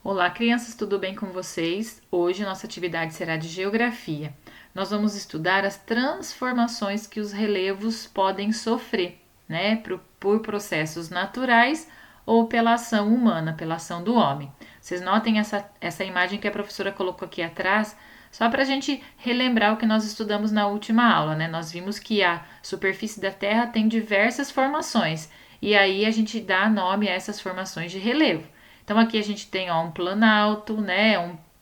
Olá, crianças, tudo bem com vocês? Hoje nossa atividade será de geografia. Nós vamos estudar as transformações que os relevos podem sofrer, né, por processos naturais ou pela ação humana, pela ação do homem. Vocês notem essa imagem que a professora colocou aqui atrás, só para a gente relembrar o que nós estudamos na última aula, né? Nós vimos que a superfície da Terra tem diversas formações e aí a gente dá nome a essas formações de relevo. Então aqui a gente tem um planalto, né,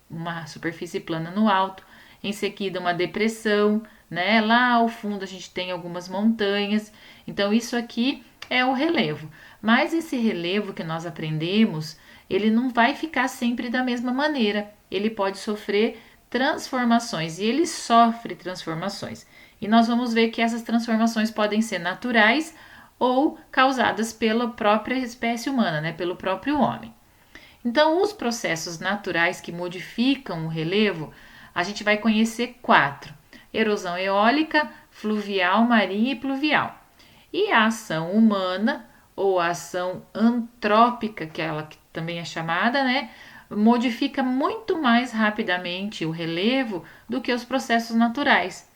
uma superfície plana no alto, em seguida uma depressão, né, lá ao fundo a gente tem algumas montanhas. Então isso aqui é o relevo. Mas esse relevo que nós aprendemos, ele não vai ficar sempre da mesma maneira. Ele pode sofrer transformações e ele sofre transformações. E nós vamos ver que essas transformações podem ser naturais ou causadas pela própria espécie humana, né, pelo próprio homem. Então, os processos naturais que modificam o relevo, a gente vai conhecer quatro: erosão eólica, fluvial, marinha e pluvial. E a ação humana, ou a ação antrópica, que ela também é chamada, né, modifica muito mais rapidamente o relevo do que os processos naturais.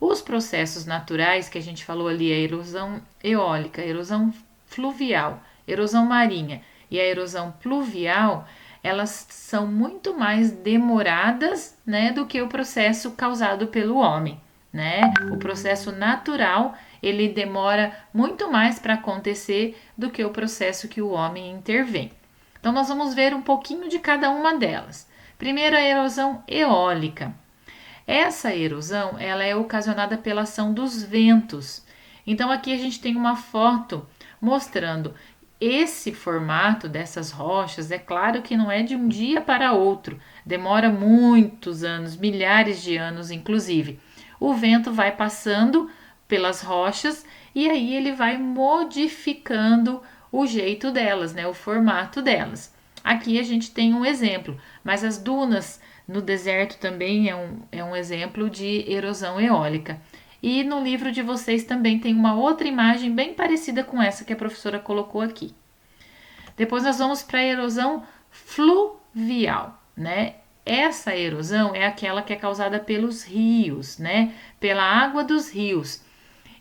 Os processos naturais que a gente falou ali, a erosão eólica, a erosão fluvial, erosão marinha e a erosão pluvial, elas são muito mais demoradas, né, do que o processo causado pelo homem, né? O processo natural, ele demora muito mais para acontecer do que o processo que o homem intervém. Então nós vamos ver um pouquinho de cada uma delas. Primeiro, a erosão eólica. Essa erosão, ela é ocasionada pela ação dos ventos. Então aqui a gente tem uma foto mostrando esse formato dessas rochas. É claro que não é de um dia para outro, demora muitos anos, milhares de anos inclusive. O vento vai passando pelas rochas e aí ele vai modificando o jeito delas, né, o formato delas. Aqui a gente tem um exemplo, mas as dunas no deserto também é um exemplo de erosão eólica. E no livro de vocês também tem uma outra imagem bem parecida com essa que a professora colocou aqui. Depois nós vamos para a erosão fluvial, né? Essa erosão é aquela que é causada pelos rios, né? Pela água dos rios.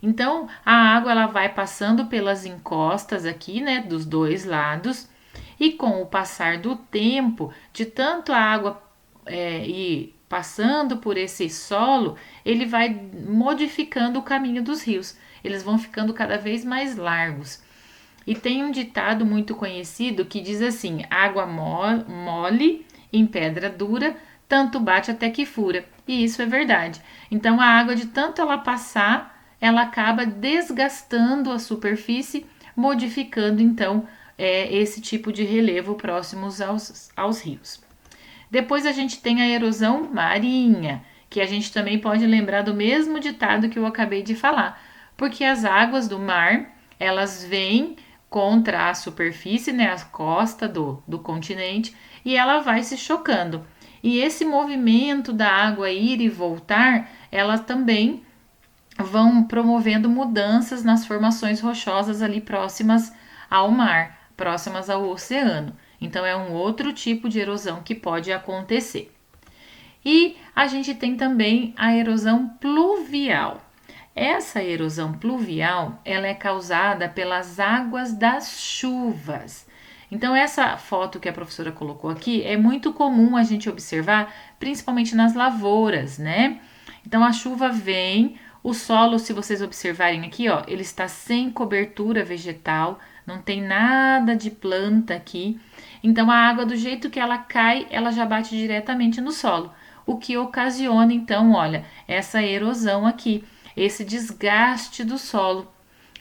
Então, a água ela vai passando pelas encostas aqui, né, dos dois lados, e com o passar do tempo, de tanto a água ir passando por esse solo, ele vai modificando o caminho dos rios. Eles vão ficando cada vez mais largos. E tem um ditado muito conhecido que diz assim: água mole em pedra dura, tanto bate até que fura. E isso é verdade. Então a água, de tanto ela passar, ela acaba desgastando a superfície, modificando então esse tipo de relevo próximos aos rios. Depois a gente tem a erosão marinha, que a gente também pode lembrar do mesmo ditado que eu acabei de falar, porque as águas do mar, elas vêm contra a superfície, né, a costa do continente, e ela vai se chocando. E esse movimento da água ir e voltar, elas também vão promovendo mudanças nas formações rochosas ali próximas ao mar, próximas ao oceano. Então é um outro tipo de erosão que pode acontecer. E a gente tem também a erosão pluvial. Essa erosão pluvial, ela é causada pelas águas das chuvas. Então essa foto que a professora colocou aqui é muito comum a gente observar, principalmente nas lavouras, né? Então a chuva vem, o solo, se vocês observarem aqui, ó, ele está sem cobertura vegetal, não tem nada de planta aqui. Então a água, do jeito que ela cai, ela já bate diretamente no solo, o que ocasiona então, olha, essa erosão aqui, esse desgaste do solo.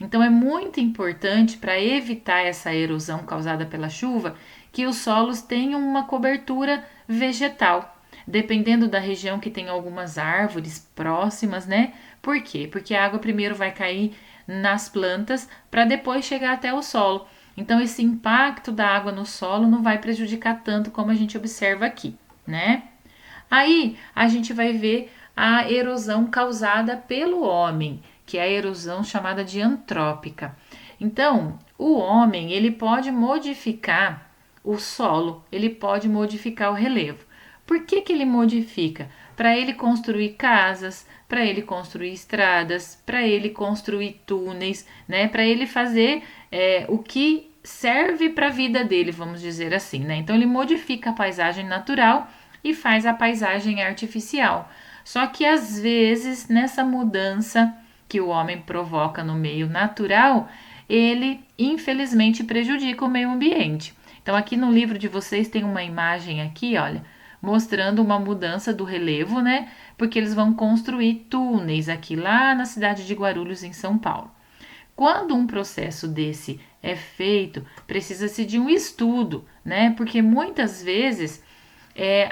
Então é muito importante, para evitar essa erosão causada pela chuva, que os solos tenham uma cobertura vegetal. Dependendo da região, que tem algumas árvores próximas, né? Por quê? Porque a água primeiro vai cair nas plantas para depois chegar até o solo. Então esse impacto da água no solo não vai prejudicar tanto como a gente observa aqui, né? Aí a gente vai ver a erosão causada pelo homem, que é a erosão chamada de antrópica. Então, o homem, ele pode modificar o solo, ele pode modificar o relevo. Por que que ele modifica? Para ele construir casas, para ele construir estradas, para ele construir túneis, né? Para ele fazer o que serve para a vida dele, vamos dizer assim, né? Então ele modifica a paisagem natural e faz a paisagem artificial. Só que às vezes nessa mudança que o homem provoca no meio natural, ele infelizmente prejudica o meio ambiente. Então aqui no livro de vocês tem uma imagem aqui, olha, mostrando uma mudança do relevo, né? Porque eles vão construir túneis aqui lá na cidade de Guarulhos, em São Paulo. Quando um processo desse é feito, precisa-se de um estudo, né? Porque muitas vezes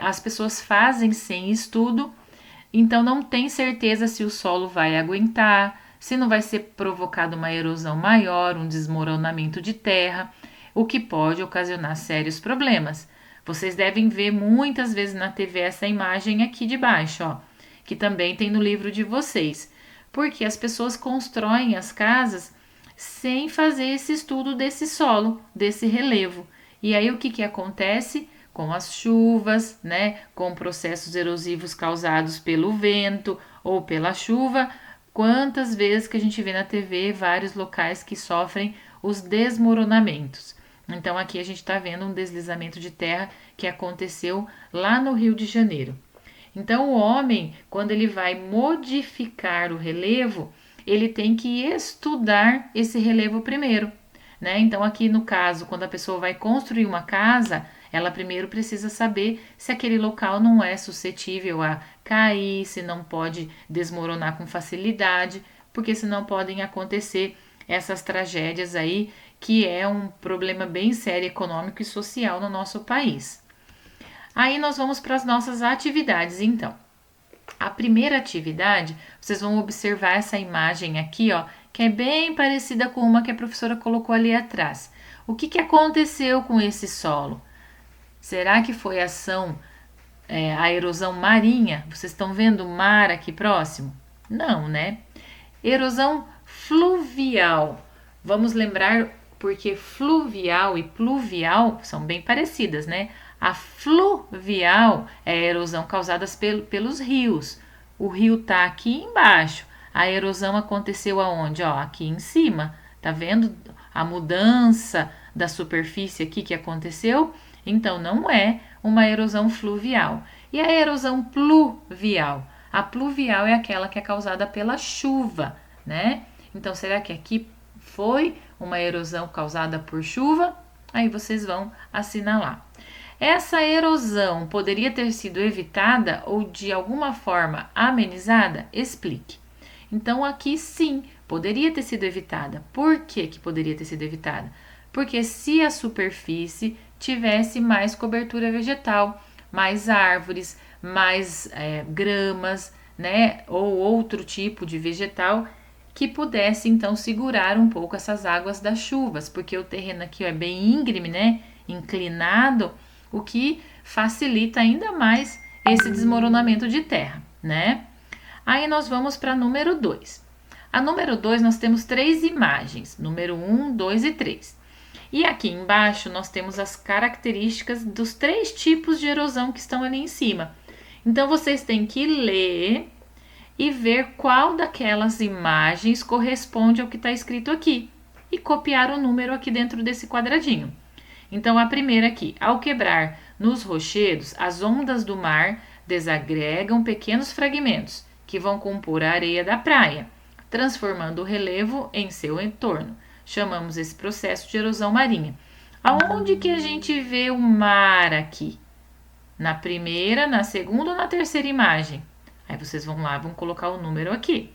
as pessoas fazem sem estudo, então não tem certeza se o solo vai aguentar, se não vai ser provocada uma erosão maior, um desmoronamento de terra, o que pode ocasionar sérios problemas. Vocês devem ver muitas vezes na TV essa imagem aqui de baixo, ó, que também tem no livro de vocês, porque as pessoas constroem as casas sem fazer esse estudo desse solo, desse relevo. E aí o que acontece? Com as chuvas, né, com processos erosivos causados pelo vento ou pela chuva, quantas vezes que a gente vê na TV vários locais que sofrem os desmoronamentos. Então aqui a gente está vendo um deslizamento de terra que aconteceu lá no Rio de Janeiro. Então o homem, quando ele vai modificar o relevo, ele tem que estudar esse relevo primeiro, né? Então aqui no caso, quando a pessoa vai construir uma casa, ela primeiro precisa saber se aquele local não é suscetível a cair, se não pode desmoronar com facilidade, porque senão podem acontecer essas tragédias aí, que é um problema bem sério econômico e social no nosso país. Aí nós vamos para as nossas atividades, então. A primeira atividade, vocês vão observar essa imagem aqui, ó, que é bem parecida com uma que a professora colocou ali atrás. O que aconteceu com esse solo? Será que foi a erosão marinha? Vocês estão vendo o mar aqui próximo? Não, né? Erosão fluvial. Vamos lembrar porque fluvial e pluvial são bem parecidas, né? A fluvial é a erosão causada pelos rios. O rio tá aqui embaixo. A erosão aconteceu aonde? Ó, aqui em cima. Tá vendo a mudança da superfície aqui que aconteceu? Então não é uma erosão fluvial. E a erosão pluvial? A pluvial é aquela que é causada pela chuva, né? Então será que aqui foi uma erosão causada por chuva? Aí vocês vão assinalar. Essa erosão poderia ter sido evitada ou de alguma forma amenizada? Explique. Então aqui sim, poderia ter sido evitada. Por que poderia ter sido evitada? Porque se a superfície tivesse mais cobertura vegetal, mais árvores, mais gramas, né, ou outro tipo de vegetal que pudesse então segurar um pouco essas águas das chuvas, porque o terreno aqui é bem íngreme, né, inclinado, o que facilita ainda mais esse desmoronamento de terra, né? Aí nós vamos para número 2. A número 2 nós temos 3 imagens, número 1, 2 e 3. E aqui embaixo nós temos as características dos 3 tipos de erosão que estão ali em cima. Então vocês têm que ler e ver qual daquelas imagens corresponde ao que está escrito aqui e copiar o número aqui dentro desse quadradinho. Então a primeira aqui, ao quebrar nos rochedos, as ondas do mar desagregam pequenos fragmentos que vão compor a areia da praia, transformando o relevo em seu entorno. Chamamos esse processo de erosão marinha. Aonde que a gente vê o mar aqui? Na primeira, na segunda ou na terceira imagem? Aí vocês vão lá, vão colocar o número aqui.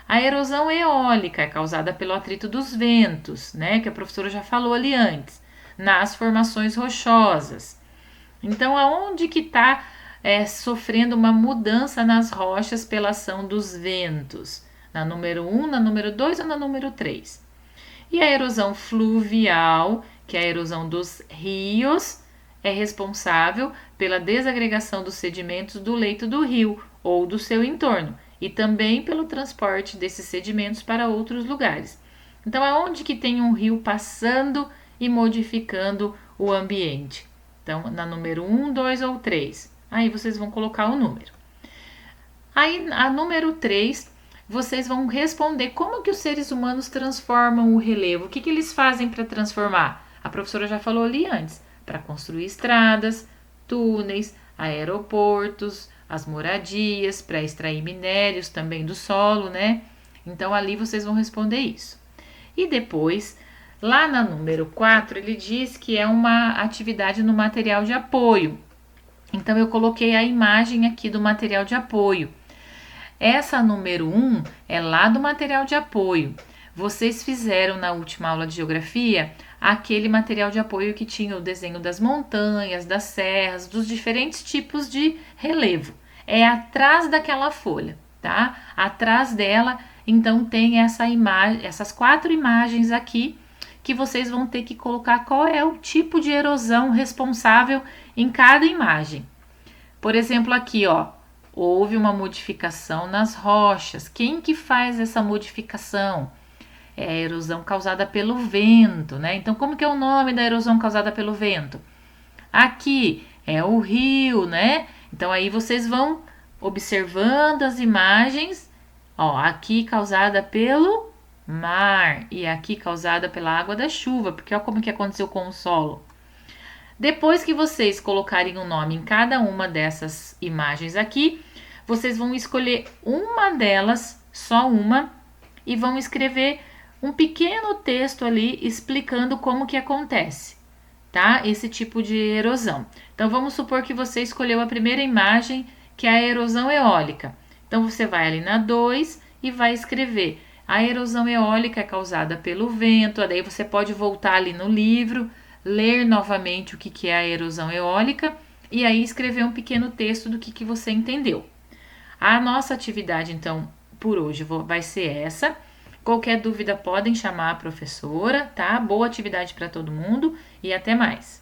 A erosão eólica é causada pelo atrito dos ventos, né? Que a professora já falou ali antes, nas formações rochosas. Então, aonde que está sofrendo uma mudança nas rochas pela ação dos ventos? Na número 1, na número 2 ou na número 3? E a erosão fluvial, que é a erosão dos rios, é responsável pela desagregação dos sedimentos do leito do rio ou do seu entorno e também pelo transporte desses sedimentos para outros lugares. Então, aonde que tem um rio passando e modificando o ambiente? Então, na número 1, 2 ou 3. Aí vocês vão colocar o número. Aí, a número 3, vocês vão responder como que os seres humanos transformam o relevo. O que eles fazem para transformar? A professora já falou ali antes. Para construir estradas, túneis, aeroportos, as moradias, para extrair minérios também do solo, né? Então, ali vocês vão responder isso. E depois, lá na número 4, ele diz que é uma atividade no material de apoio. Então, eu coloquei a imagem aqui do material de apoio. Essa número 1 é lá do material de apoio. Vocês fizeram na última aula de geografia aquele material de apoio que tinha o desenho das montanhas, das serras, dos diferentes tipos de relevo. É atrás daquela folha, tá? Atrás dela, então tem essa imagem, essas 4 imagens aqui que vocês vão ter que colocar qual é o tipo de erosão responsável em cada imagem. Por exemplo, aqui, ó, houve uma modificação nas rochas. Quem que faz essa modificação? É a erosão causada pelo vento, né? Então, como que é o nome da erosão causada pelo vento? Aqui é o rio, né? Então, aí vocês vão observando as imagens. Ó, aqui causada pelo mar e aqui causada pela água da chuva, porque olha como que aconteceu com o solo. Depois que vocês colocarem um nome em cada uma dessas imagens aqui, vocês vão escolher uma delas, só uma, e vão escrever um pequeno texto ali explicando como que acontece, tá? Esse tipo de erosão. Então, vamos supor que você escolheu a primeira imagem, que é a erosão eólica. Então, você vai ali na 2 e vai escrever: a erosão eólica é causada pelo vento. Daí você pode voltar ali no livro, ler novamente o que é a erosão eólica e aí escrever um pequeno texto do que você entendeu. A nossa atividade, então, por hoje vai ser essa. Qualquer dúvida podem chamar a professora, tá? Boa atividade para todo mundo e até mais!